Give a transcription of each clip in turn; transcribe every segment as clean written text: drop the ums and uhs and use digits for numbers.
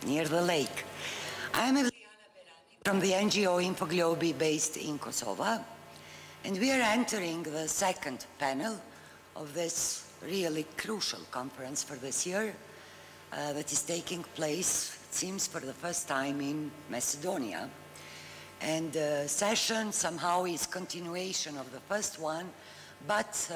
near the lake. I am from the NGO Infoglobi based in Kosovo, and we are entering the second panel of this really crucial conference for this year that is taking place, it seems, for the first time in Macedonia. And the session somehow is continuation of the first one, but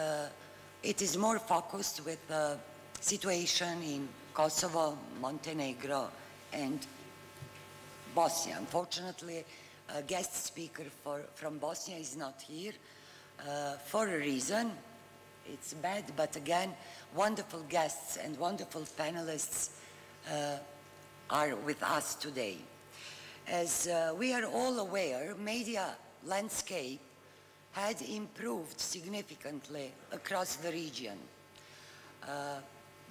it is more focused with the situation in Kosovo, Montenegro, and Bosnia. Unfortunately, a guest speaker from Bosnia is not here for a reason. It's bad, but again, wonderful guests and wonderful panelists are with us today. As we are all aware, media landscape had improved significantly across the region.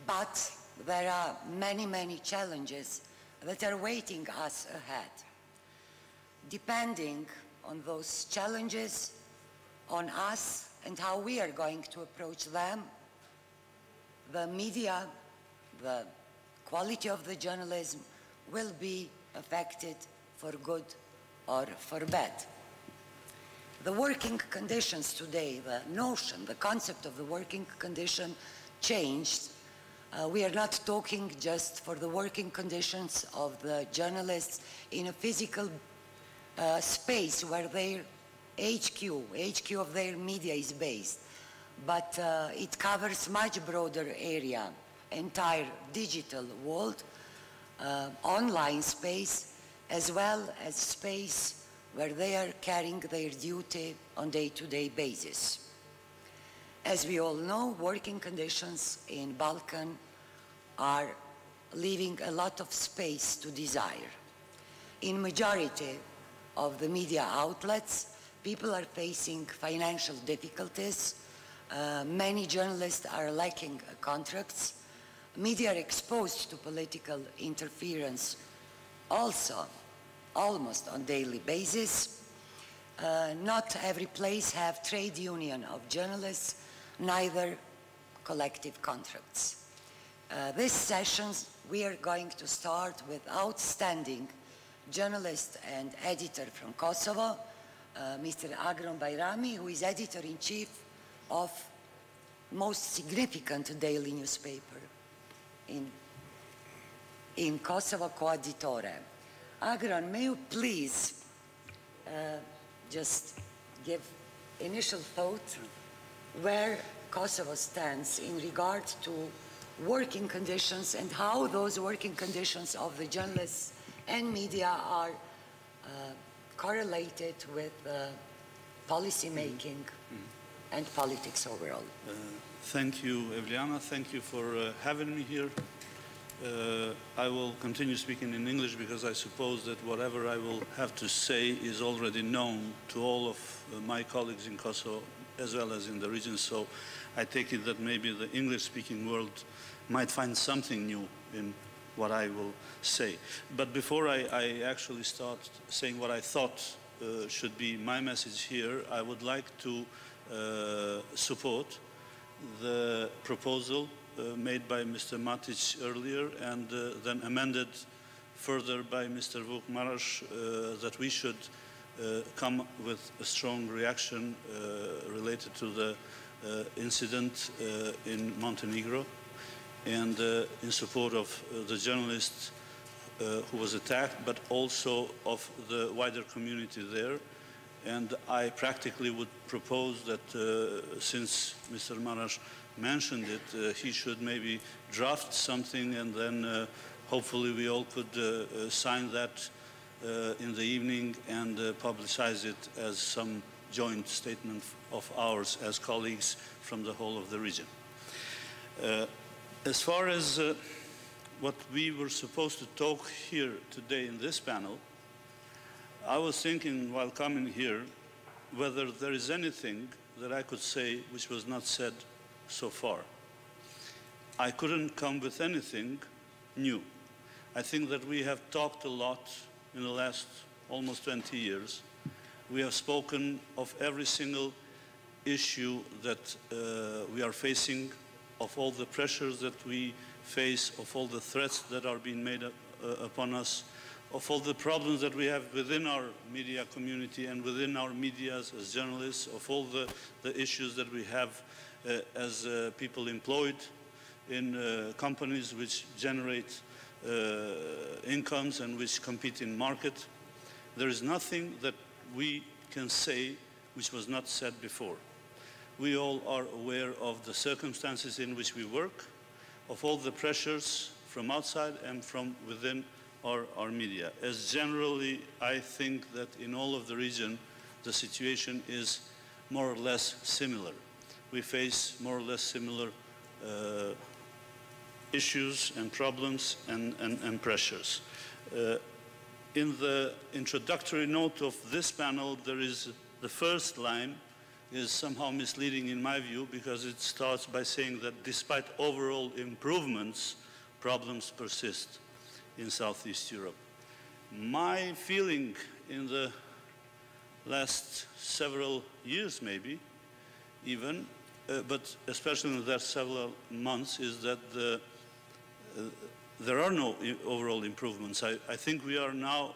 But there are many, many challenges that are waiting us ahead. Depending on those challenges, on us and how we are going to approach them, the media, the quality of the journalism will be affected for good or for bad. The working conditions today, the notion, the concept of the working condition changed. We are not talking just for the working conditions of the journalists in a physical space where their HQ of their media is based, but it covers much broader area, entire digital world, online space, as well as space where they are carrying their duty on day-to-day basis. As we all know, working conditions in Balkan are leaving a lot of space to desire. In majority of the media outlets, people are facing financial difficulties. Many journalists are lacking contracts. Media are exposed to political interference also almost on daily basis. Not every place have trade union of journalists, neither collective contracts. This session we are going to start with outstanding journalist and editor from Kosovo, Mr. Agron Bajrami, who is editor-in-chief of most significant daily newspaper in Kosovo, Coaditore. Agron, may you please just give initial thought where Kosovo stands in regard to working conditions and how those working conditions of the journalists and media are correlated with policy making and politics overall. Thank you, Evliana. Thank you for having me here. I will continue speaking in English because I suppose that whatever I will have to say is already known to all of my colleagues in Kosovo as well as in the region. So I take it that maybe the English-speaking world might find something new in what I will say. But before I actually start saying what I thought should be my message here, I would like to support the proposal made by Mr. Matic earlier and then amended further by Mr. Vuk Marash that we should come with a strong reaction related to the incident in Montenegro and in support of the journalist who was attacked, but also of the wider community there. And I practically would propose that since Mr. Marash mentioned it, he should maybe draft something and then hopefully we all could sign that in the evening and publicize it as some joint statement of ours as colleagues from the whole of the region. As far as what we were supposed to talk here today in this panel, I was thinking while coming here whether there is anything that I could say which was not said so far. I couldn't come with anything new. I think that we have talked a lot in the last almost 20 years. We have spoken of every single issue that we are facing, of all the pressures that we face, of all the threats that are being made upon us, of all the problems that we have within our media community and within our media as journalists, of all the issues that we have as people employed in companies which generate incomes and which compete in market. There is nothing that we can say which was not said before. We all are aware of the circumstances in which we work, of all the pressures from outside and from within our media. As generally, I think that in all of the region, the situation is more or less similar. We face more or less similar issues and problems and pressures. In the introductory note of this panel, there is the first line is somehow misleading in my view, because it starts by saying that despite overall improvements, problems persist in Southeast Europe. My feeling in the last several years maybe even, but especially in the last several months, is that there are no overall improvements. I think we are now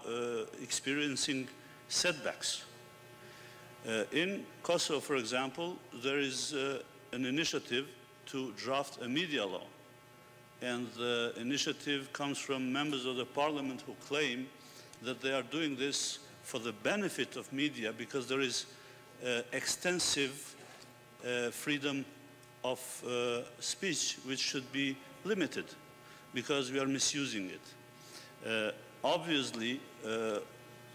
experiencing setbacks. In Kosovo, for example, there is an initiative to draft a media law. And the initiative comes from members of the parliament who claim that they are doing this for the benefit of media because there is extensive freedom of speech which should be limited because we are misusing it. Obviously,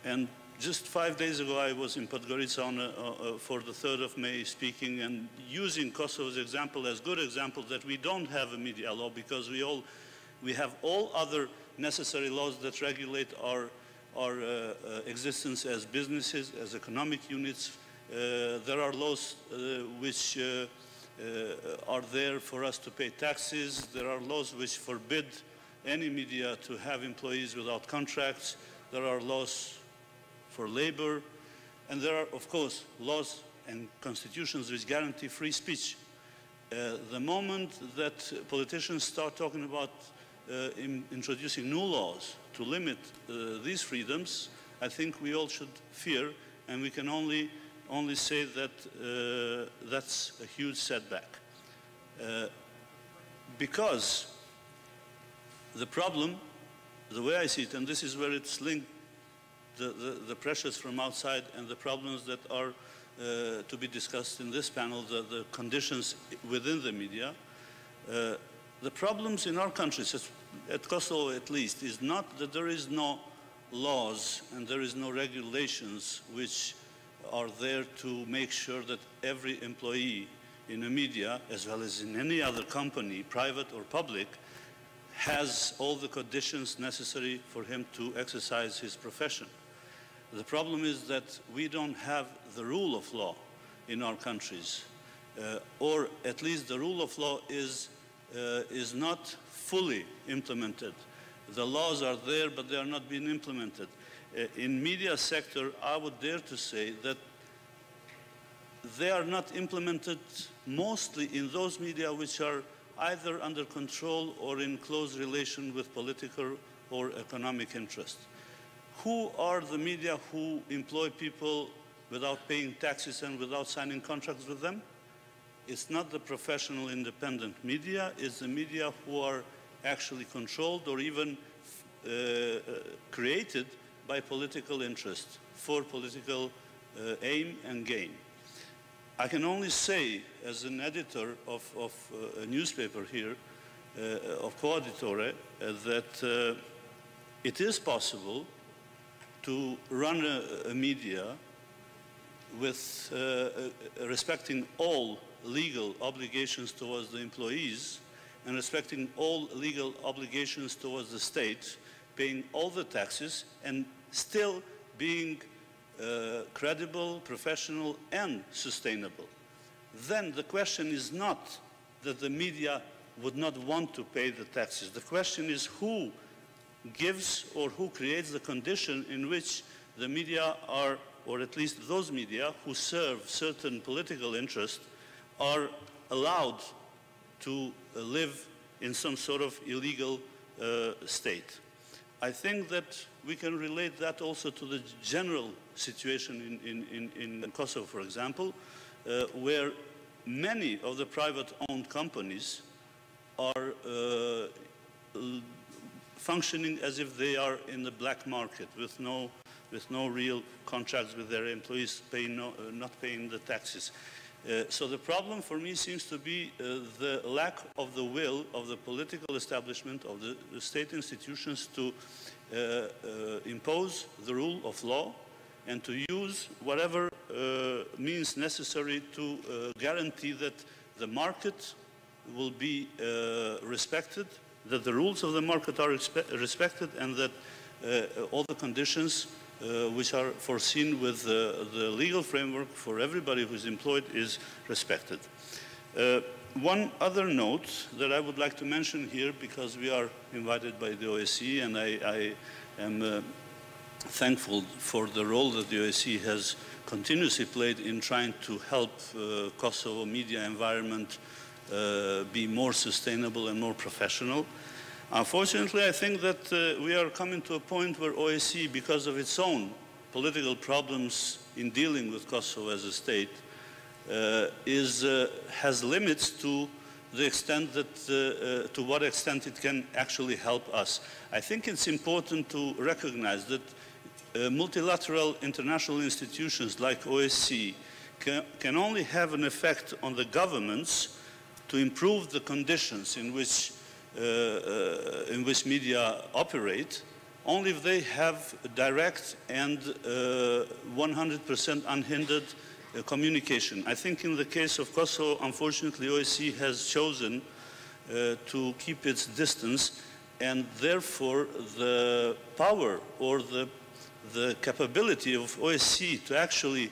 and just 5 days ago I was in Podgorica for the 3rd of May speaking and using Kosovo's example as good example that we don't have a media law because we have all other necessary laws that regulate our existence as businesses, as economic units. There are laws which are there for us to pay taxes. There are laws which forbid any media to have employees without contracts. There are laws for labor, and there are, of course, laws and constitutions which guarantee free speech. The moment that politicians start talking about introducing new laws to limit these freedoms, I think we all should fear, and we can only say that that's a huge setback. Because the problem, the way I see it, and this is where it's linked, the pressures from outside and the problems that are to be discussed in this panel, the conditions within the media. The problems in our countries, at Kosovo at least, is not that there is no laws and there is no regulations which are there to make sure that every employee in a media, as well as in any other company, private or public, has all the conditions necessary for him to exercise his profession. The problem is that we don't have the rule of law in our countries, or at least the rule of law is not fully implemented. The laws are there, but they are not being implemented. In media sector, I would dare to say that they are not implemented mostly in those media which are either under control or in close relation with political or economic interest. Who are the media who employ people without paying taxes and without signing contracts with them? It's not the professional independent media, it's the media who are actually controlled or even created by political interest for political aim and gain. I can only say, as an editor of a newspaper here, of co-editore, that it is possible to run a media with respecting all legal obligations towards the employees and respecting all legal obligations towards the state, paying all the taxes and still being credible, professional and sustainable. Then the question is not that the media would not want to pay the taxes. The question is who gives or who creates the condition in which the media are, or at least those media who serve certain political interests, are allowed to live in some sort of illegal state. I think that we can relate that also to the general situation in Kosovo, for example, where many of the private-owned companies are functioning as if they are in the black market with no real contracts with their employees, not paying the taxes. So the problem for me seems to be the lack of the will of the political establishment, of the state institutions to impose the rule of law and to use whatever means necessary to guarantee that the market will be respected, that the rules of the market are respected, and that all the conditions which are foreseen with the legal framework for everybody who's employed is respected. One other note that I would like to mention here, because we are invited by the OSCE, and I am thankful for the role that the OSCE has continuously played in trying to help Kosovo media environment be more sustainable and more professional. Unfortunately, I think that we are coming to a point where OSCE, because of its own political problems in dealing with Kosovo as a state, has limits to the extent that, to what extent it can actually help us. I think it's important to recognize that multilateral international institutions like OSCE can only have an effect on the governments to improve the conditions in which media operate, only if they have direct and 100% unhindered communication. I think in the case of Kosovo, unfortunately, OSCE has chosen to keep its distance, and therefore the power or the capability of OSCE to actually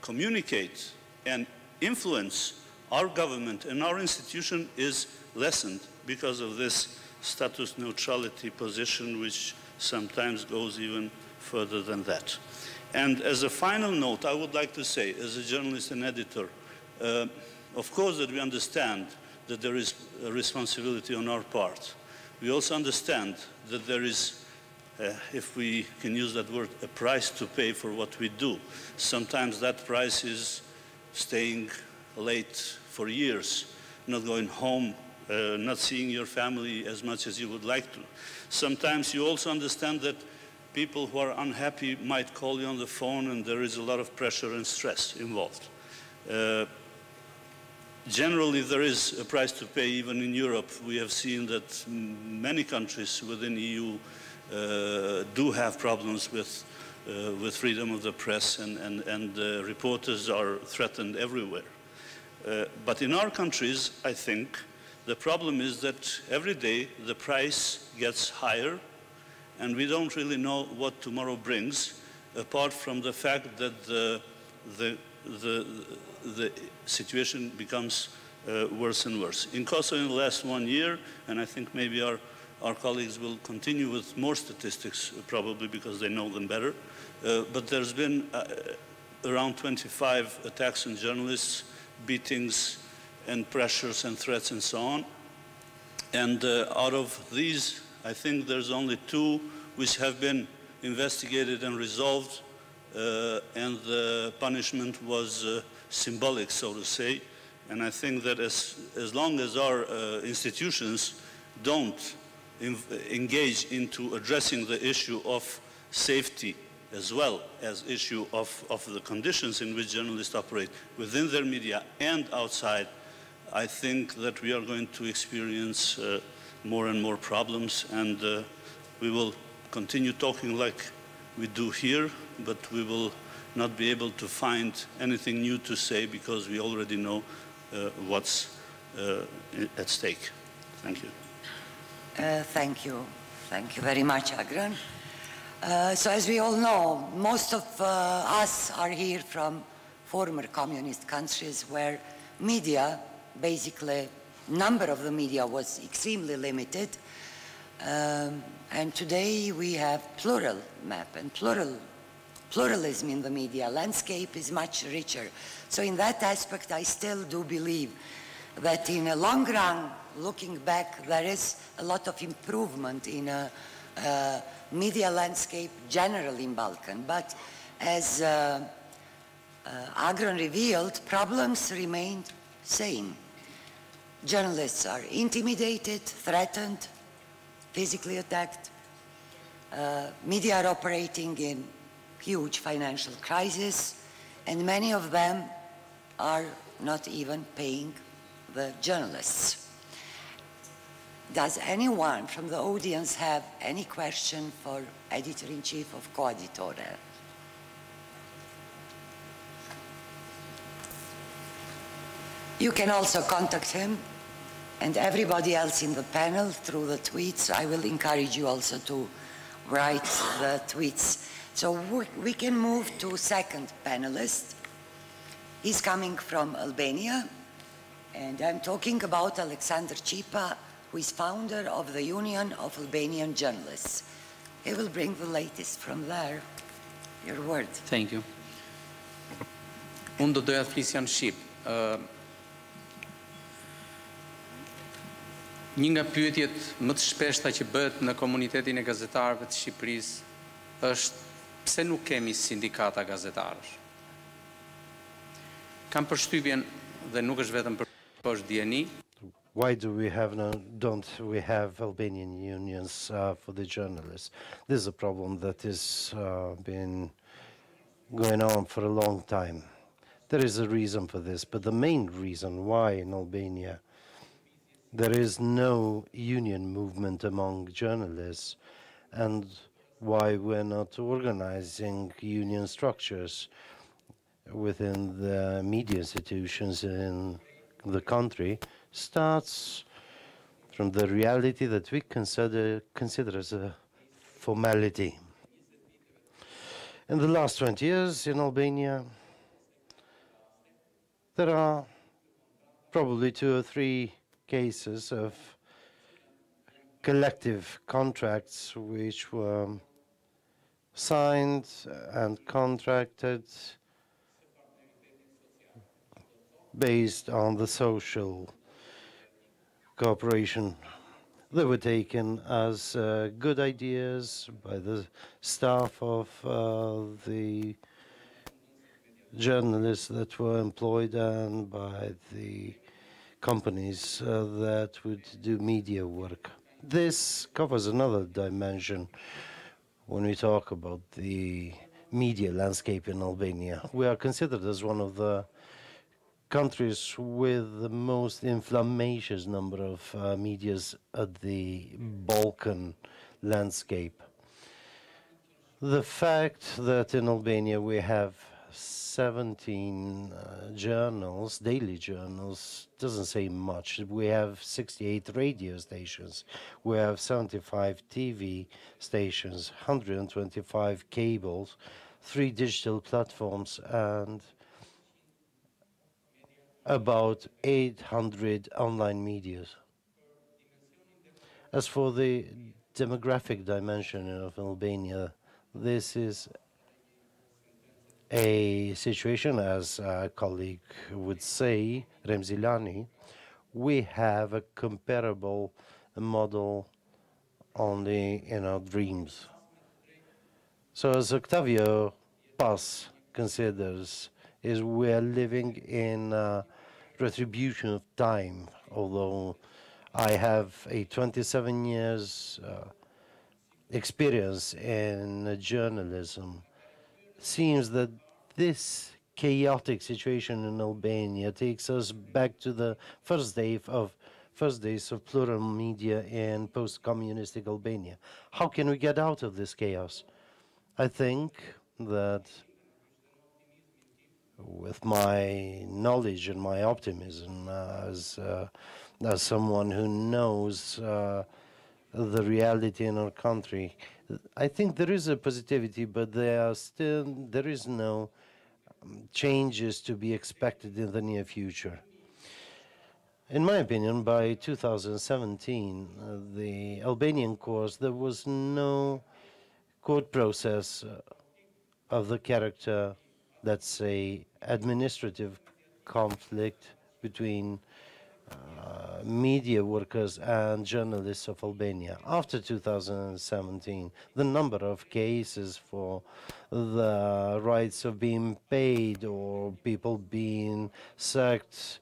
communicate and influence our government and our institution is lessened because of this status neutrality position, which sometimes goes even further than that. And as a final note, I would like to say, as a journalist and editor, of course that we understand that there is a responsibility on our part. We also understand that there is, if we can use that word, a price to pay for what we do. Sometimes that price is staying late for years, not going home, not seeing your family as much as you would like to. Sometimes you also understand that people who are unhappy might call you on the phone, and there is a lot of pressure and stress involved. Generally, there is a price to pay. Even in Europe, we have seen that many countries within the EU do have problems with freedom of the press, and reporters are threatened everywhere. But in our countries, I think, the problem is that every day the price gets higher, and we don't really know what tomorrow brings, apart from the fact that the situation becomes worse and worse. In Kosovo in the last 1 year, and I think maybe our colleagues will continue with more statistics, probably because they know them better, but there's been around 25 attacks on journalists, beatings and pressures and threats and so on. And out of these, I think there's only 2 which have been investigated and resolved, and the punishment was symbolic, so to say. And I think that as long as our institutions don't engage into addressing the issue of safety as well as issue of the conditions in which journalists operate within their media and outside, I think that we are going to experience more and more problems, and we will continue talking like we do here, but we will not be able to find anything new to say because we already know what's at stake. Thank you. Thank you. Thank you very much, Agran. So as we all know, most of us are here from former communist countries where media, basically, number of the media was extremely limited. And today we have plural map and pluralism in the media. Landscape is much richer. So in that aspect, I still do believe that in a long run, looking back, there is a lot of improvement in media landscape generally in Balkan, but as Agron revealed, problems remained same. Journalists are intimidated, threatened, physically attacked. Media are operating in huge financial crisis, and many of them are not even paying the journalists. Does anyone from the audience have any question for Editor-in-Chief of Coeditore? You can also contact him and everybody else in the panel through the tweets. I will encourage you also to write the tweets. So we can move to second panelist. He's coming from Albania, and I'm talking about Alexander Cipa, who is founder of the Union of Albanian Journalists. He will bring the latest from there. Your word. Thank you. Unë do doja të flisja në Shqip. Një nga pyetjet më të shpeshta që bëhet në komunitetin e gazetarëve të Shqipërisë është pse nuk kemi sindikata gazetarësh. Kam përshtypjen dhe nuk është vetëm për dieni. Why don't we have Albanian unions for the journalists? This is a problem that has been going on for a long time. There is a reason for this, but the main reason why in Albania there is no union movement among journalists and why we're not organizing union structures within the media institutions in the country starts from the reality that we consider as a formality. In the last 20 years in Albania, there are probably 2 or 3 cases of collective contracts which were signed and contracted based on the social cooperation. They were taken as good ideas by the staff of the journalists that were employed and by the companies that would do media work. This covers another dimension when we talk about the media landscape in Albania. We are considered as one of the countries with the most inflammations number of medias at the Balkan landscape. The fact that in Albania we have 17 journals, daily journals, doesn't say much. We have 68 radio stations. We have 75 TV stations, 125 cables, 3 digital platforms, and about 800 online medias. As for the demographic dimension of Albania, this is a situation, as a colleague would say, Remzilani, we have a comparable model only in our dreams. So as Octavio Paz considers, is we are living in retribution of time, although I have a 27 years experience in journalism. Seems that this chaotic situation in Albania takes us back to the first days of plural media in post-communistic Albania. How can we get out of this chaos? I think that with my knowledge and my optimism as someone who knows the reality in our country, I think there is a positivity, but there is no changes to be expected in the near future. In my opinion, by 2017, the Albanian courts, there was no court process of the character, let's say, administrative conflict between media workers and journalists of Albania. After 2017, the number of cases for the rights of being paid or people being sacked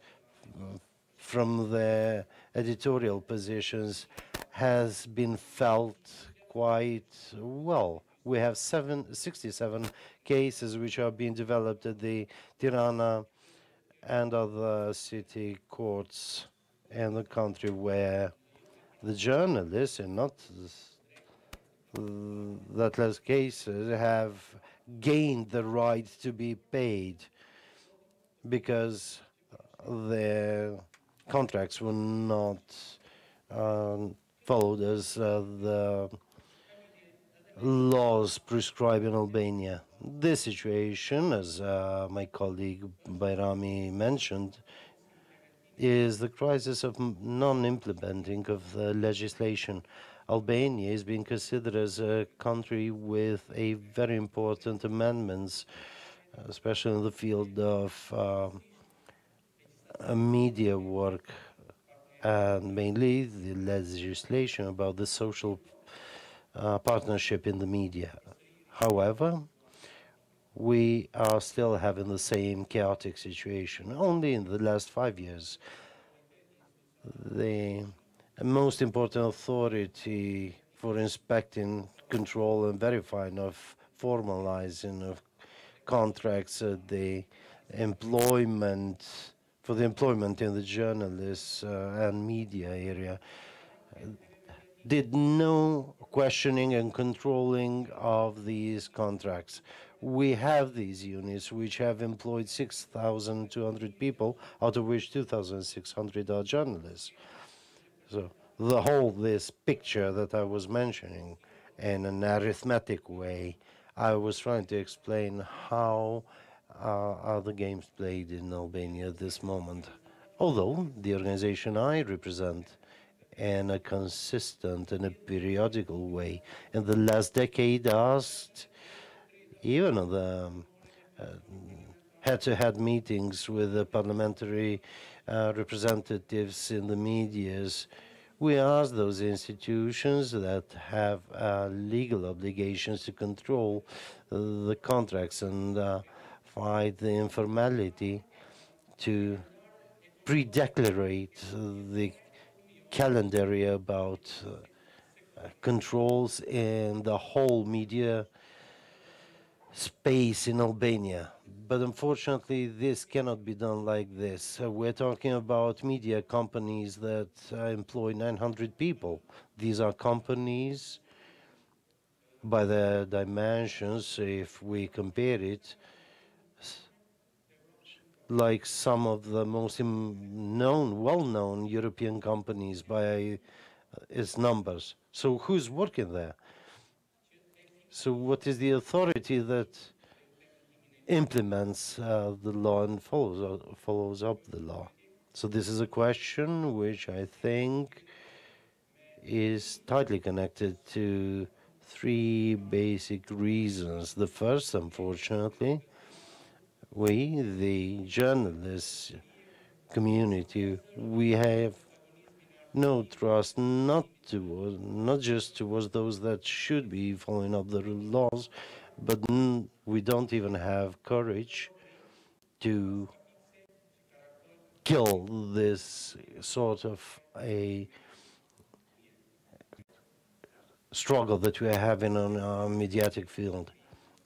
from their editorial positions has been felt quite well. We have 67 cases which are being developed at the Tirana and other city courts in the country, where the journalists, and not that less cases, have gained the right to be paid because their contracts were not followed as the laws prescribe in Albania. This situation, as my colleague Bayrami mentioned, is the crisis of non-implementing of the legislation. Albania is being considered as a country with a very important amendments, especially in the field of media work, and mainly the legislation about the social partnership in the media. However, we are still having the same chaotic situation. Only in the last 5 years, the most important authority for inspecting, control, and verifying of formalizing of contracts, the employment for the employment in the journalists and media area, did no questioning and controlling of these contracts. We have these units which have employed 6,200 people, out of which 2,600 are journalists. So this picture that I was mentioning in an arithmetic way, I was trying to explain how are the games played in Albania at this moment. Although the organization I represent, in a consistent and a periodical way, in the last decade asked, even on the head-to-head meetings with the parliamentary representatives in the medias, we ask those institutions that have legal obligations to control the contracts and fight the informality, to pre-declarate the calendar about controls in the whole media space in Albania. But unfortunately, this cannot be done like this. We're talking about media companies that employ 900 people. These are companies, by their dimensions, if we compare it, like some of the most well-known European companies by its numbers. So who's working there? So what is the authority that implements the law and follows up the law? So this is a question which I think is tightly connected to three basic reasons. The first, unfortunately, we, the journalist community, we have no trust, not just towards those that should be following up the laws, but we don't even have courage to kill this sort of a struggle that we are having on our mediatic field.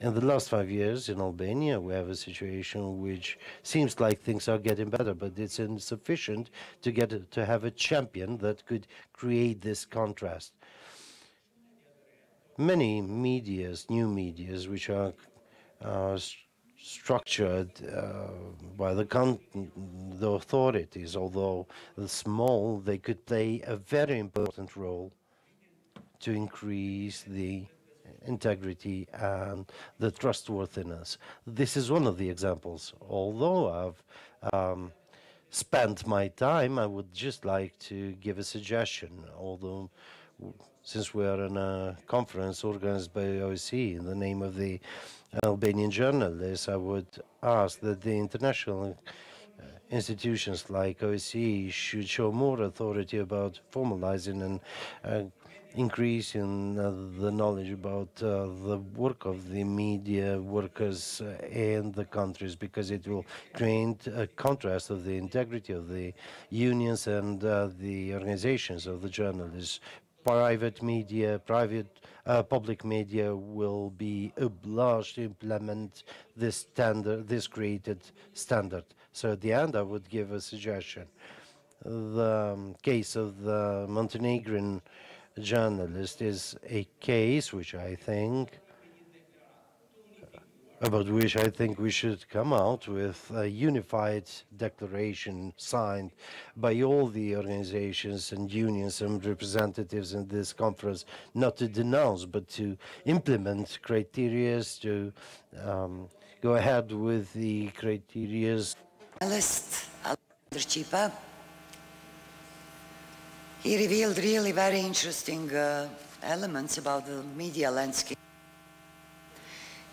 In the last 5 years in Albania, we have a situation which seems like things are getting better, but it's insufficient to have a champion that could create this contrast. Many new medias, which are structured by the authorities, although small, they could play a very important role to increase the integrity and the trustworthiness. This is one of the examples. Although I've spent my time, I would just like to give a suggestion. Although, since we are in a conference organized by OSCE in the name of the Albanian journalists, I would ask that the international institutions like OSCE should show more authority about formalizing and increasing the knowledge about the work of the media workers in the countries, because it will create a contrast of the integrity of the unions and the organizations of the journalists. Private media, public media will be obliged to implement this standard, this created standard. So at the end, I would give a suggestion. The case of the Montenegrin journalist is a case about which I think we should come out with a unified declaration signed by all the organizations and unions and representatives in this conference, not to denounce, but to implement criteria, to go ahead with the criteria. He revealed really very interesting elements about the media landscape.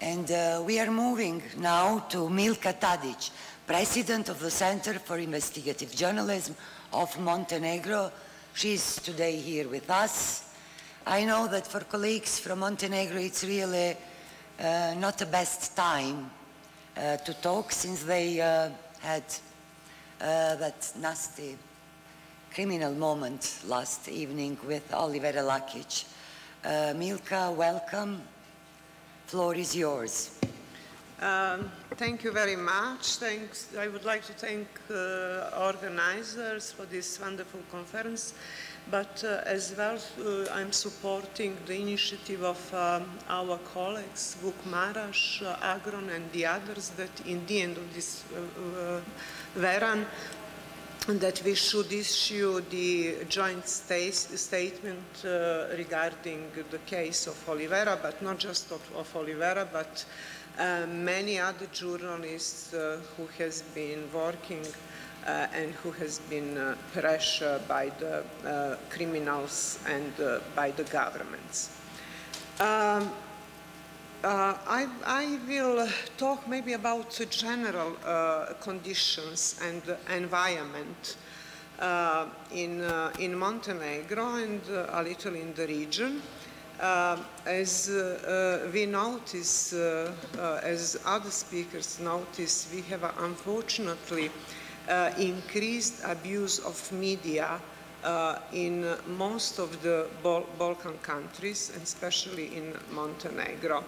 And we are moving now to Milka Tadic, President of the Center for Investigative Journalism of Montenegro. She's today here with us. I know that for colleagues from Montenegro, it's really not the best time to talk, since they had that nasty criminal moment last evening with Olivera Lakic. Milka, welcome. Floor is yours. Thank you very much. Thanks. I would like to thank organizers for this wonderful conference, but as well I'm supporting the initiative of our colleagues, Vuk Maraš, Agron, and the others, that in the end of this Veran, that we should issue the joint statement regarding the case of Olivera, but not just of Olivera, but many other journalists who has been working and who has been pressured by the criminals and by the governments. I will talk maybe about general conditions and environment in Montenegro and a little in the region. As we notice, as other speakers notice, we have unfortunately increased abuse of media in most of the Balkan countries, and especially in Montenegro.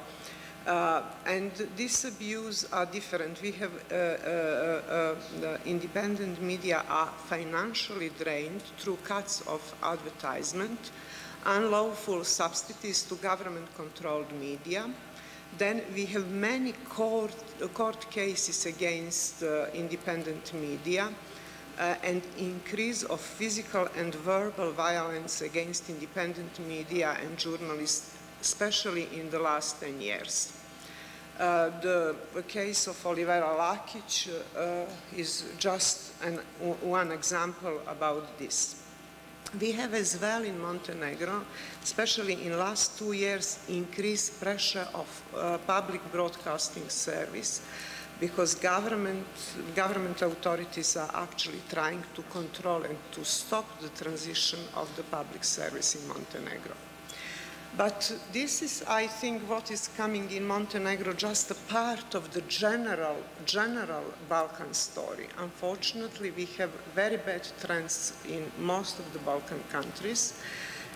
And this abuse are different. We have the independent media are financially drained through cuts of advertisement, unlawful subsidies to government-controlled media. Then we have many court cases against independent media, and increase of physical and verbal violence against independent media and journalists, especially in the last 10 years. The case of Olivera Lakic is just one example about this. We have as well in Montenegro, especially in the last 2 years, increased pressure of public broadcasting service, because government authorities are actually trying to control and to stop the transition of the public service in Montenegro. But this is, I think, what is coming in Montenegro, just a part of the general Balkan story. Unfortunately, we have very bad trends in most of the Balkan countries.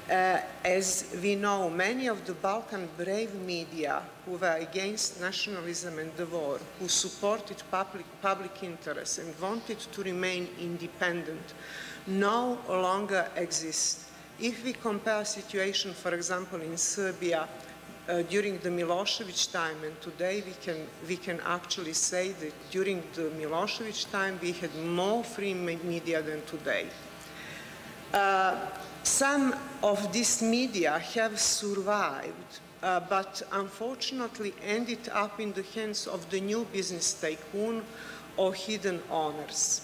As we know, many of the Balkan brave media who were against nationalism and the war, who supported public interest and wanted to remain independent, no longer exist. If we compare situation, for example, in Serbia during the Milosevic time and today, we can actually say that during the Milosevic time we had more free media than today. Some of these media have survived, but unfortunately ended up in the hands of the new business tycoon or hidden owners.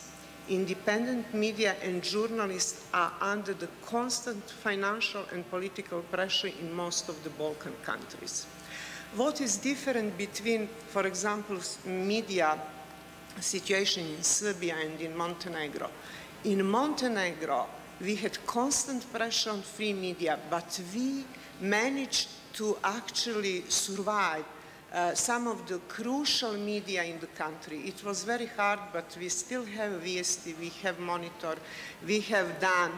Independent media and journalists are under the constant financial and political pressure in most of the Balkan countries. What is different between, for example, media situation in Serbia and in Montenegro. In Montenegro, we had constant pressure on free media, but we managed to actually survive some of the crucial media in the country. It was very hard, but we still have VST, we have Monitor, we have done.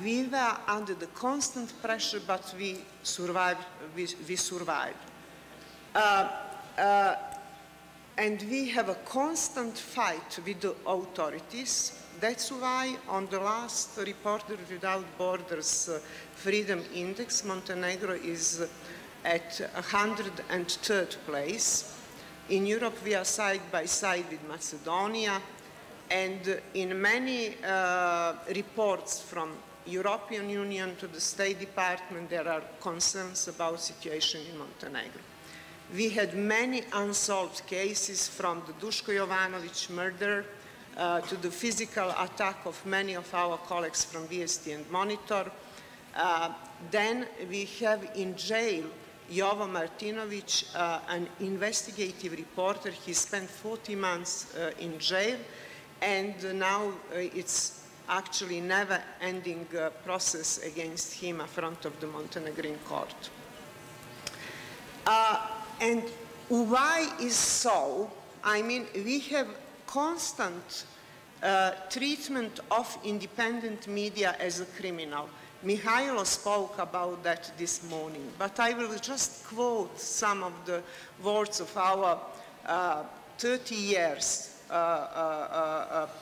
We were under the constant pressure, but we survived. We survived. And we have a constant fight with the authorities. That's why on the last Reporters Without Borders Freedom Index, Montenegro is at 103rd place. In Europe, we are side by side with Macedonia. And in many reports from European Union to the State Department, there are concerns about situation in Montenegro. We had many unsolved cases, from the Duško Jovanović murder to the physical attack of many of our colleagues from VST and Monitor. Then we have in jail Jovo Martinović, an investigative reporter. He spent 40 months in jail, and now it's actually never-ending process against him in front of the Montenegrin court. And why is so? I mean, we have constant treatment of independent media as a criminal. Mihailo spoke about that this morning, but I will just quote some of the words of our 30 years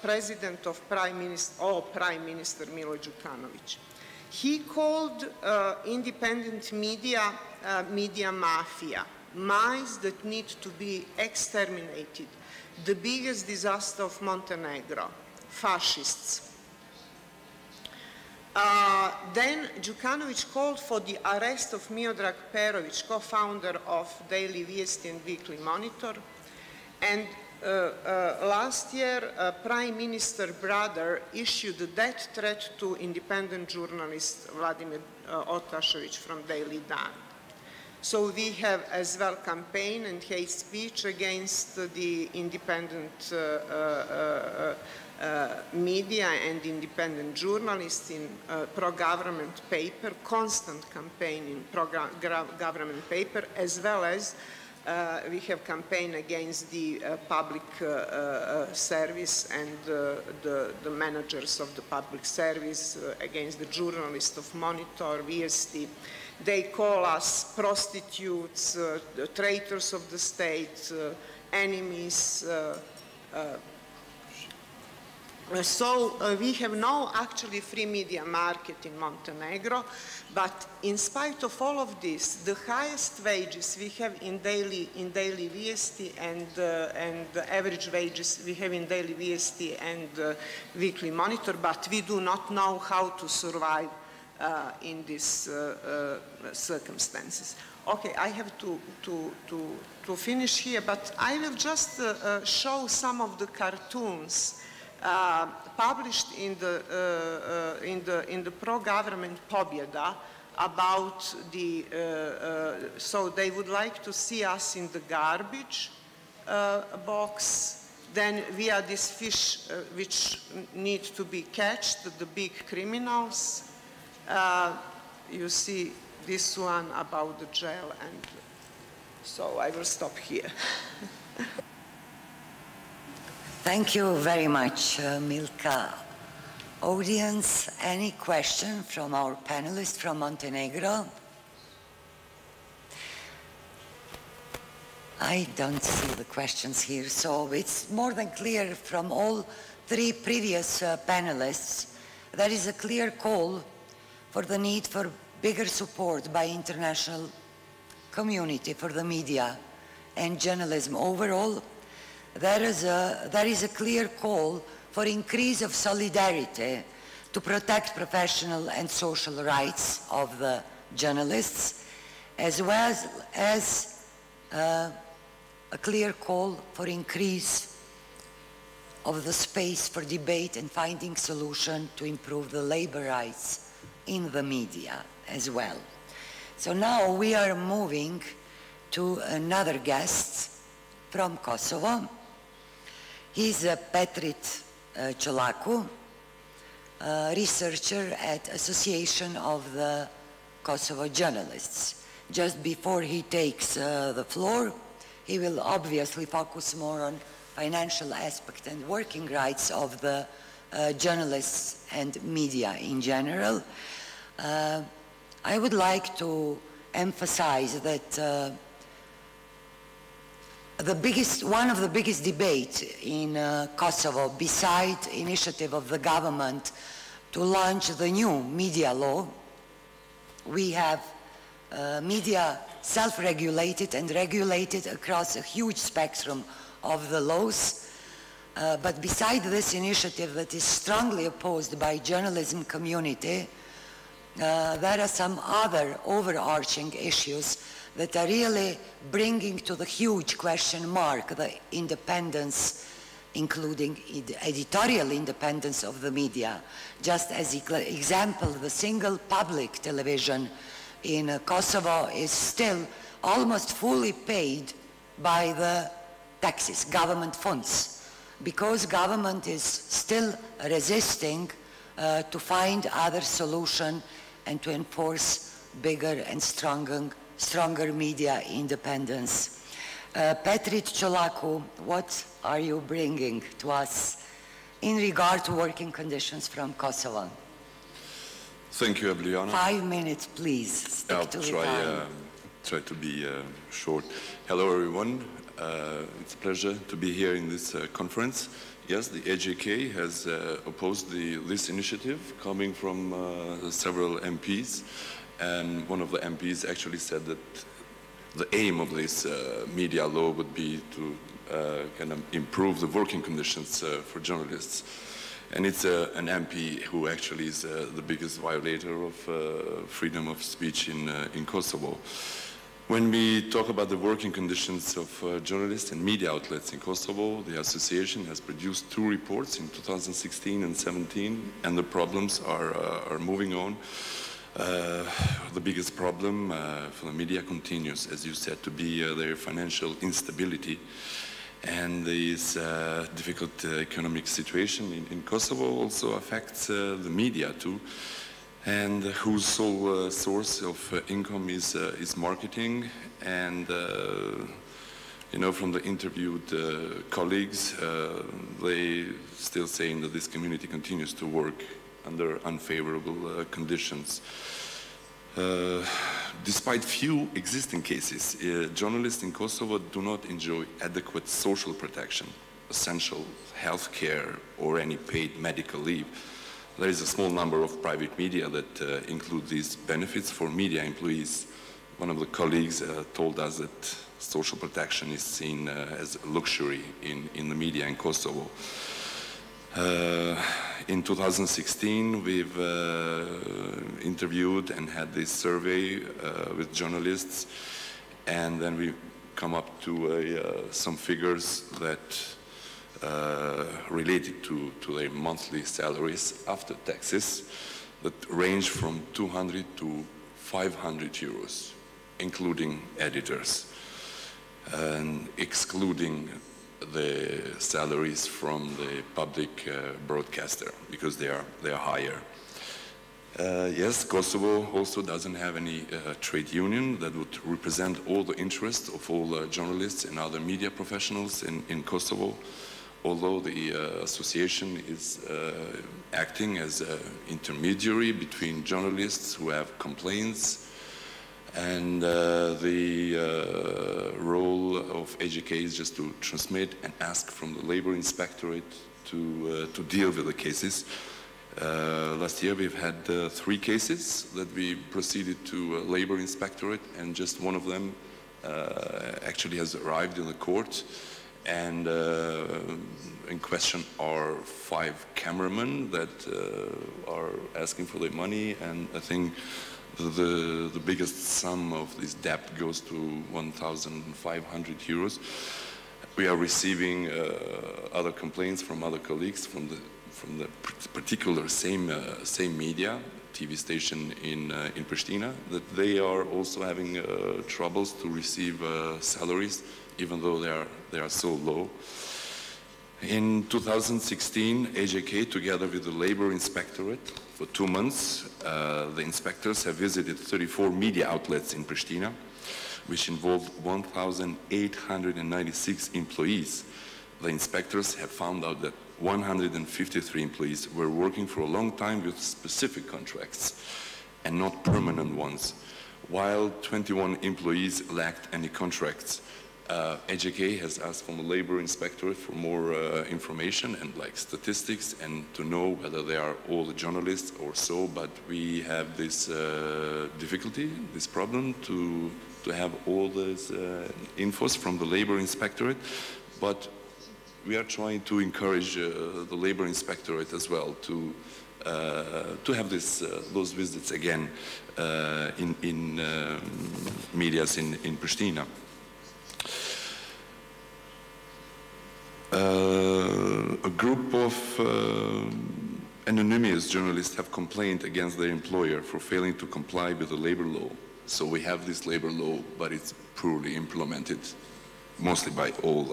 president of Prime Minister Milo Đukanović. He called independent media media mafia, mice that need to be exterminated, the biggest disaster of Montenegro, fascists. Then Đukanović called for the arrest of Miodrag Perović, co-founder of Daily Vijesti and Weekly Monitor. And last year, Prime Minister brother issued a death threat to independent journalist Vladimir Otašević from Daily Dan. So we have as well campaign and hate speech against the independent media and independent journalists in pro-government paper, constant campaign in pro-government paper, as well as we have campaign against the public service and the managers of the public service, against the journalists of Monitor, VST. They call us prostitutes, the traitors of the state, enemies. So we have no actually free media market in Montenegro, but in spite of all of this, the highest wages we have in daily VST and the average wages we have in daily VST and weekly Monitor, but we do not know how to survive in these circumstances. Okay, I have to finish here, but I will just show some of the cartoons published in the pro-government Pobjeda about the, so they would like to see us in the garbage box. Then we are these fish which need to be catched, the big criminals. You see this one about the jail, and so I will stop here. Thank you very much, Milka. Audience, any question from our panelists from Montenegro? I don't see the questions here, so it's more than clear from all three previous panelists. There is a clear call for the need for bigger support by international community for the media and journalism overall. There is a clear call for increase of solidarity to protect professional and social rights of the journalists, as well as a clear call for increase of the space for debate and finding solution to improve the labor rights in the media as well. So now we are moving to another guest from Kosovo. He's Petrit Ciolacu, researcher at Association of the Kosovo Journalists. Just before he takes the floor, he will obviously focus more on financial aspect and working rights of the journalists and media in general. I would like to emphasize that one of the biggest debates in Kosovo, beside initiative of the government to launch the new media law, we have media self-regulated and regulated across a huge spectrum of the laws. But beside this initiative that is strongly opposed by journalism community, there are some other overarching issues that are really bringing to the huge question mark the independence, including editorial independence of the media. Just as example, the single public television in Kosovo is still almost fully paid by the taxes, government funds, because government is still resisting to find other solution and to enforce bigger and stronger media independence. Petrit Ciolacu, what are you bringing to us in regard to working conditions from Kosovo? Thank you, Evliana. 5 minutes, please. Stick to the time. Try to be short. Hello, everyone. It's a pleasure to be here in this conference. Yes, the AJK has opposed this initiative coming from several MPs. And one of the MPs actually said that the aim of this media law would be to kind of improve the working conditions for journalists. And it's an MP who actually is the biggest violator of freedom of speech in Kosovo. When we talk about the working conditions of journalists and media outlets in Kosovo, the association has produced 2 reports in 2016 and 17, and the problems are moving on. The biggest problem for the media continues, as you said, to be their financial instability. And this difficult economic situation in Kosovo also affects the media too, and whose sole source of income is marketing. And you know, from the interviewed colleagues, they still saying that this community continues to work under unfavorable conditions. Despite few existing cases, journalists in Kosovo do not enjoy adequate social protection, essential health care, or any paid medical leave. There is a small number of private media that include these benefits for media employees. One of the colleagues told us that social protection is seen as a luxury in the media in Kosovo. In 2016, we've interviewed and had this survey with journalists, and then we come up to some figures that related to their monthly salaries after taxes that range from 200 to 500 euros, including editors, and excluding the salaries from the public broadcaster, because they are higher. Yes, Kosovo also doesn't have any trade union that would represent all the interests of all journalists and other media professionals in Kosovo, although the association is acting as an intermediary between journalists who have complaints. And the role of AJK is just to transmit and ask from the labor inspectorate to deal with the cases. Last year we've had 3 cases that we proceeded to labor inspectorate, and just one of them actually has arrived in the court. And in question are 5 cameramen that are asking for their money, and I think the biggest sum of this debt goes to 1,500 euros. We are receiving other complaints from other colleagues from the particular same media, TV station in Pristina, that they are also having troubles to receive salaries, even though they are so low. In 2016, AJK, together with the Labor Inspectorate, for 2 months, the inspectors have visited 34 media outlets in Pristina, which involved 1,896 employees. The inspectors have found out that 153 employees were working for a long time with specific contracts and not permanent ones, while 21 employees lacked any contracts. AJK has asked from the Labor Inspectorate for more information and like statistics and to know whether they are all the journalists or so, but we have this difficulty, this problem to have all this infos from the Labor Inspectorate, but we are trying to encourage the Labor Inspectorate as well to have those visits again in medias in Pristina. A group of anonymous journalists have complained against their employer for failing to comply with the labor law. So we have this labor law, but it's poorly implemented, mostly by all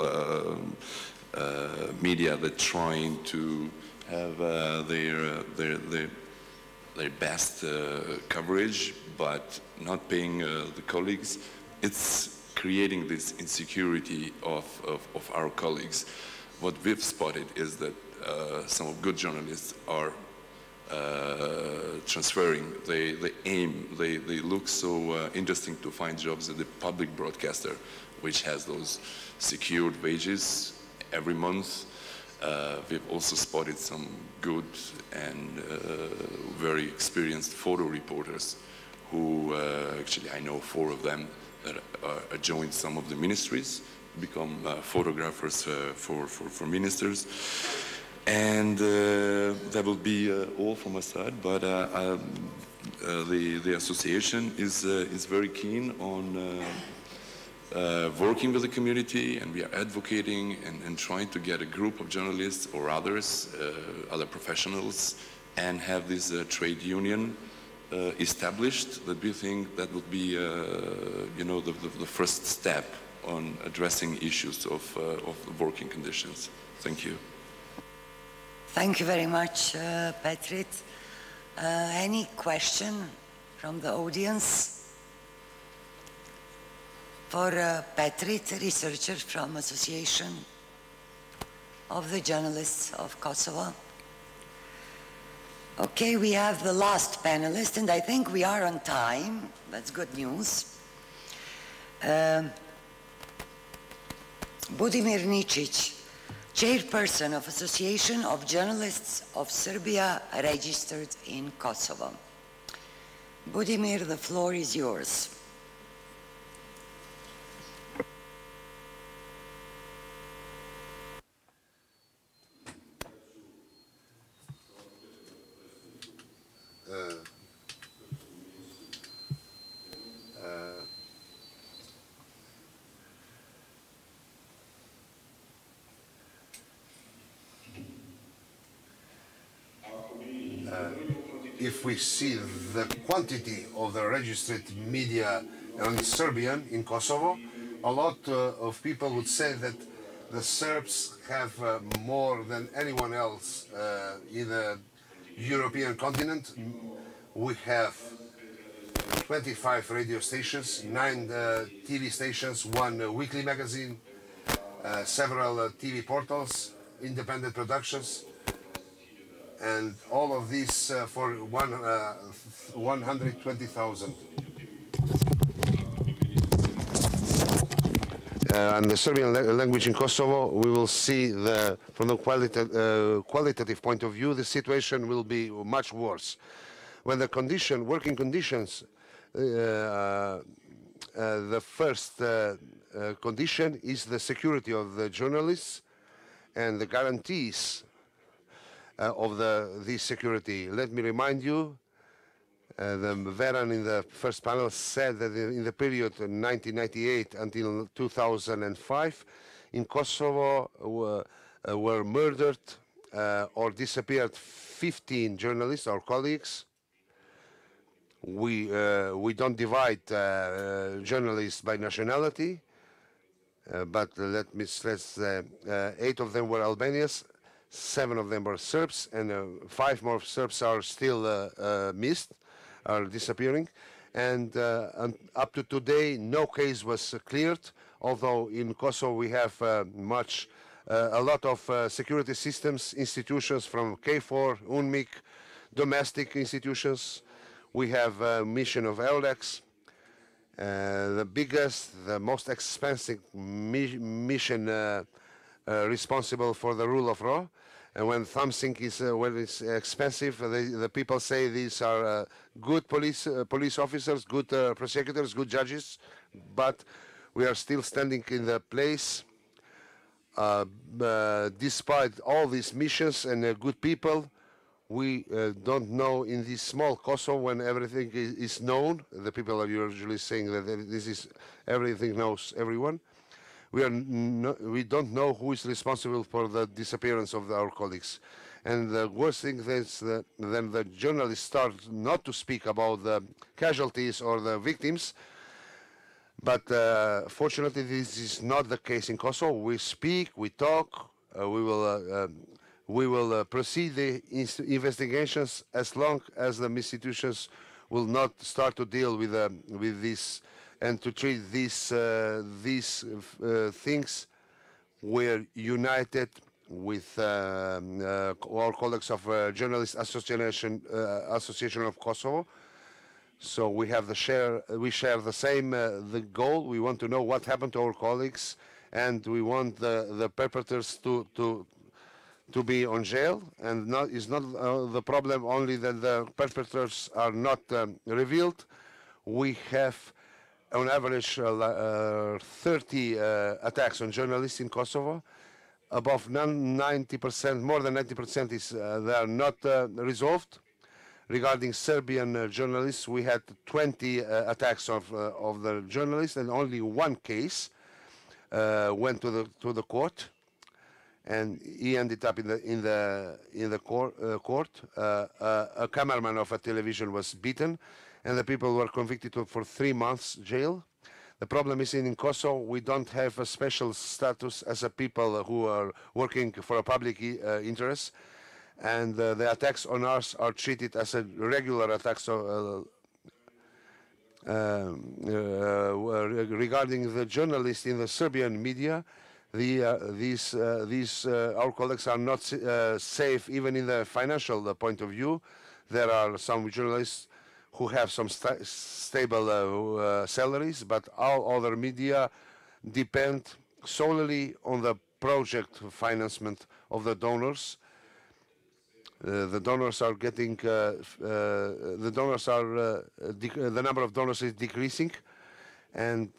media that trying to have their best coverage, but not paying the colleagues. It's creating this insecurity of our colleagues. What we've spotted is that some good journalists are transferring, they look so interesting to find jobs at the public broadcaster, which has those secured wages every month. We've also spotted some good and very experienced photo reporters who, actually I know 4 of them, that joined some of the ministries, become photographers for ministers. And that will be all from my side, but the association is very keen on working with the community, and we are advocating and trying to get a group of journalists or others, other professionals, and have this trade union established, that we think that would be, you know, the first step on addressing issues of working conditions. Thank you. Thank you very much, Petrit. Any question from the audience? For Petrit, researcher from Association of the Journalists of Kosovo. Okay, we have the last panelist, and I think we are on time. That's good news. Budimir Ničić, chairperson of Association of Journalists of Serbia, registered in Kosovo. Budimir, the floor is yours. If we see the quantity of the registered media in Serbian in Kosovo, a lot of people would say that the Serbs have more than anyone else in the European continent. We have 25 radio stations, 9 TV stations, 1 weekly magazine, several TV portals, independent productions, and all of these for 120,000. And the Serbian language in Kosovo, we will see from the qualitative point of view, the situation will be much worse. When the working conditions, the first condition is the security of the journalists and the guarantees of this security. Let me remind you, the veteran in the first panel said that in the period 1998 until 2005, in Kosovo were murdered or disappeared 15 journalists or colleagues. We don't divide journalists by nationality. but let me stress 8 of them were Albanians, 7 of them were Serbs, and 5 more Serbs are still missed, are disappearing. And up to today, no case was cleared, although in Kosovo we have a lot of security systems, institutions from KFOR, UNMIK, domestic institutions. We have a mission of EULEX, the biggest, the most expensive mission responsible for the rule of law. And when something is when it's expensive, the people say these are good police officers, good prosecutors, good judges, but we are still standing in the place despite all these missions and good people. We don't know in this small Kosovo when everything is known. The people are usually saying that this is everything knows everyone. We don't know who is responsible for the disappearance of our colleagues. And the worst thing is that then the journalists start not to speak about the casualties or the victims. But fortunately, this is not the case in Kosovo. We speak, we talk, we will proceed the investigations as long as the institutions will not start to deal with this and to treat these things. We're united with our colleagues of Journalists Association of Kosovo. So we have we share the same the goal. We want to know what happened to our colleagues, and we want the perpetrators to be on jail. And it's not the problem only that the perpetrators are not revealed. We have on average 30 attacks on journalists in Kosovo. Above 90%, more than 90% is they are not resolved. Regarding Serbian journalists, we had 20 attacks of the journalists, and only one case went to the court, and he ended up in the court. A cameraman of a television was beaten, and the people were convicted for 3 months jail. The problem is in Kosovo, we don't have a special status as a people who are working for a public interest. And the attacks on us are treated as a regular attacks regarding the journalists in the Serbian media. Our colleagues are not safe even in the financial point of view. There are some journalists who have some stable salaries, but all other media depend solely on the project financement of the donors. The donors are getting, the number of donors is decreasing, and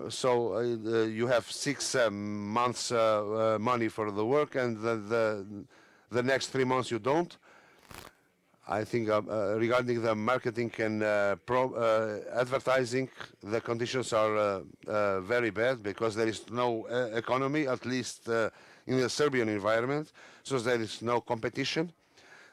so you have 6 months money for the work, and the next 3 months you don't. I think regarding the marketing and advertising, the conditions are very bad because there is no economy, at least in the Serbian environment, so there is no competition.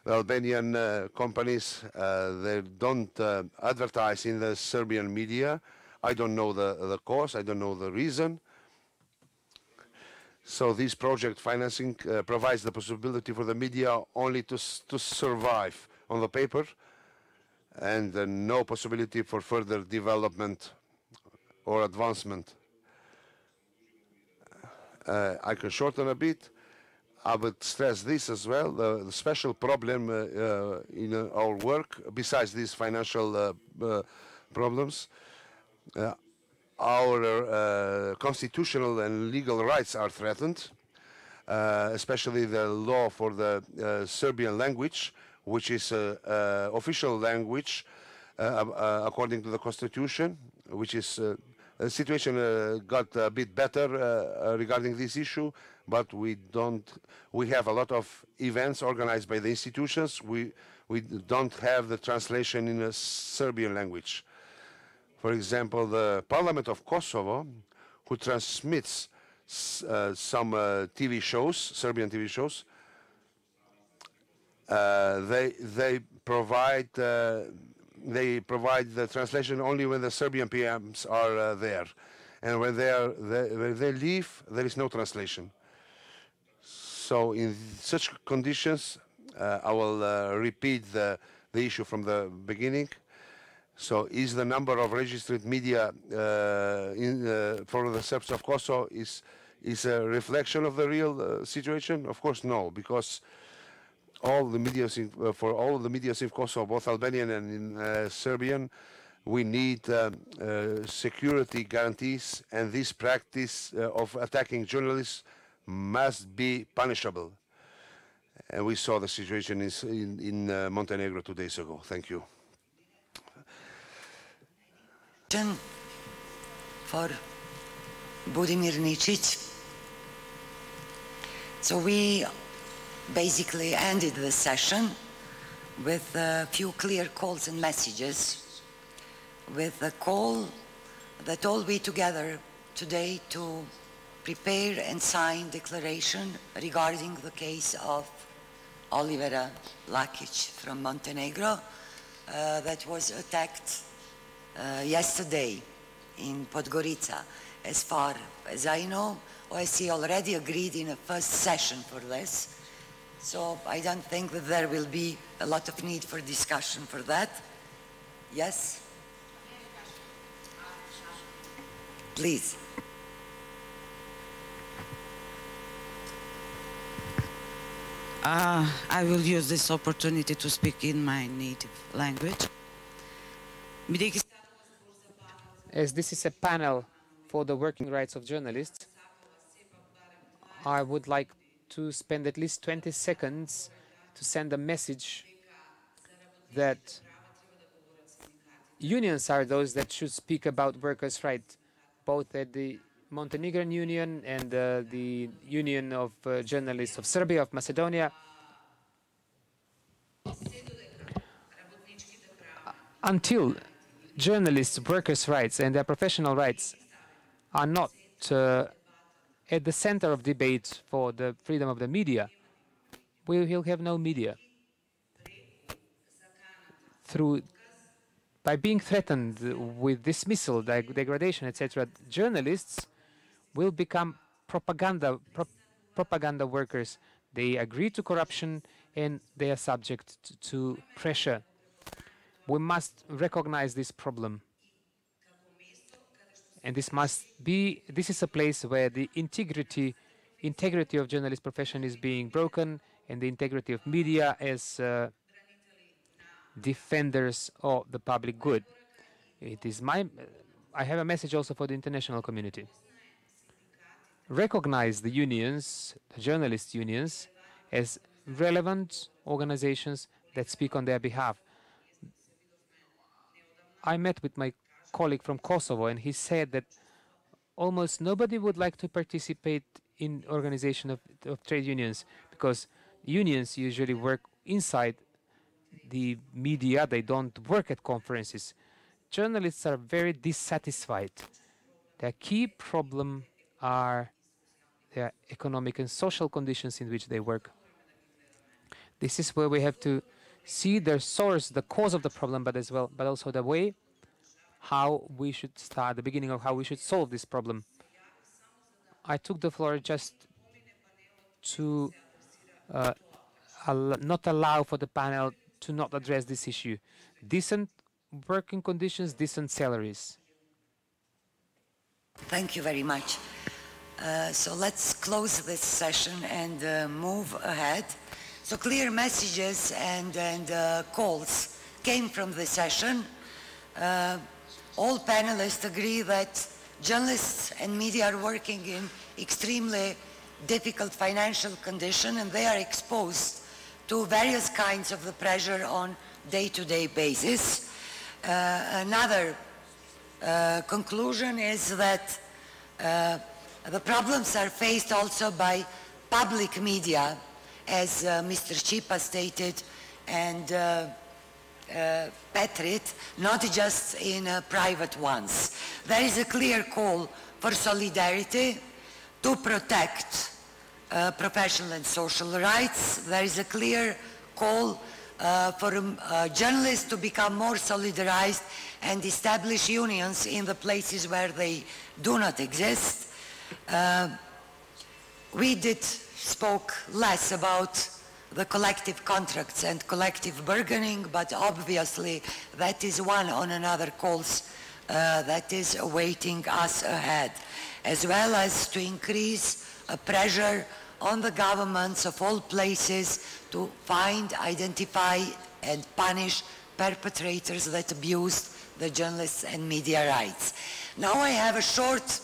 The Albanian companies, they don't advertise in the Serbian media. I don't know the cause, I don't know the reason. So this project financing provides the possibility for the media only to survive on the paper, and no possibility for further development or advancement. I can shorten a bit. I would stress this as well, the special problem in our work, besides these financial problems, our constitutional and legal rights are threatened, especially the law for the Serbian language, which is official language according to the constitution, which is the situation got a bit better regarding this issue, but we have a lot of events organized by the institutions. We don't have the translation in a Serbian language. For example, the Parliament of Kosovo, who transmits some TV shows, Serbian TV shows, they provide the translation only when the Serbian PMs are there. and when they leave, there is no translation. So in such conditions, I will repeat the issue from the beginning. So is the number of registered media for the Serbs of Kosovo is a reflection of the real situation? Of course, no, because all the media for all the media in Kosovo, both Albanian and in Serbian, we need security guarantees, and this practice of attacking journalists must be punishable. And we saw the situation in Montenegro 2 days ago. Thank you. For Budimir Ničić. So we basically ended the session with a few clear calls and messages, with a call that all we together today to prepare and sign declaration regarding the case of Olivera Lakić from Montenegro that was attacked yesterday in Podgorica. As far as I know, OSCE already agreed in a first session for this, so I don't think that there will be a lot of need for discussion for that. Yes? Please. I will use this opportunity to speak in my native language. As this is a panel for the working rights of journalists, I would like to spend at least 20 seconds to send a message that unions are those that should speak about workers' rights, both at the Montenegrin Union and the Union of Journalists of Serbia, of Macedonia. Until journalists' workers' rights and their professional rights are not at the center of debate for the freedom of the media, we will have no media. By being threatened with dismissal, degradation, etc., journalists will become propaganda workers. They agree to corruption and they are subject to pressure. We must recognize this problem. And this is a place where the integrity of journalist profession is being broken, and the integrity of media as defenders of the public good. I have a message also for the international community. Recognize the unions, the journalist unions, as relevant organizations that speak on their behalf. I met with my colleague from Kosovo, and he said that almost nobody would like to participate in organization of trade unions, because unions usually work inside the media. They don't work at conferences. Journalists are very dissatisfied. Their key problem are their economic and social conditions in which they work. This is where we have to see the source, the cause of the problem, but also the way how we should start, the beginning of how we should solve this problem. I took the floor just to not allow for the panel to not address this issue. Decent working conditions, decent salaries. Thank you very much. So let's close this session and move ahead. So clear messages and calls came from the session. All panelists agree that journalists and media are working in extremely difficult financial conditions, and they are exposed to various kinds of the pressure on day-to-day basis. Another conclusion is that the problems are faced also by public media, as Mr. Chipa stated, and Petrit, not just in private ones. There is a clear call for solidarity to protect professional and social rights. There is a clear call for journalists to become more solidarized and establish unions in the places where they do not exist. We spoke less about the collective contracts and collective bargaining, but obviously that is one on another course that is awaiting us ahead, as well as to increase pressure on the governments of all places to find, identify, and punish perpetrators that abused the journalists and media rights. Now I have a short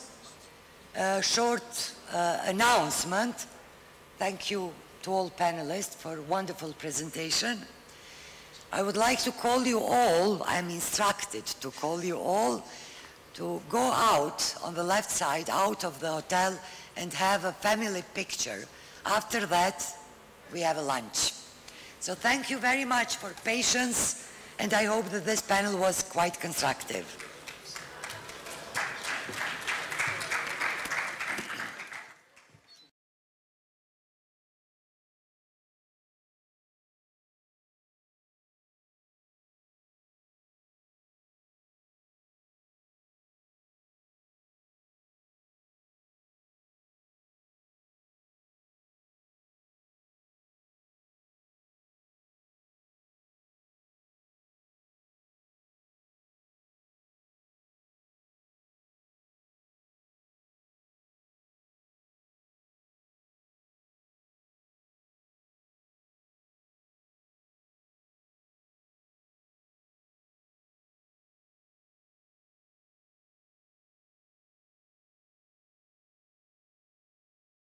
announcement. Thank you to all panelists for a wonderful presentation. I would like to call you all, I'm instructed to call you all, to go out on the left side, out of the hotel, and have a family picture. After that, we have a lunch. So thank you very much for patience, and I hope that this panel was quite constructive.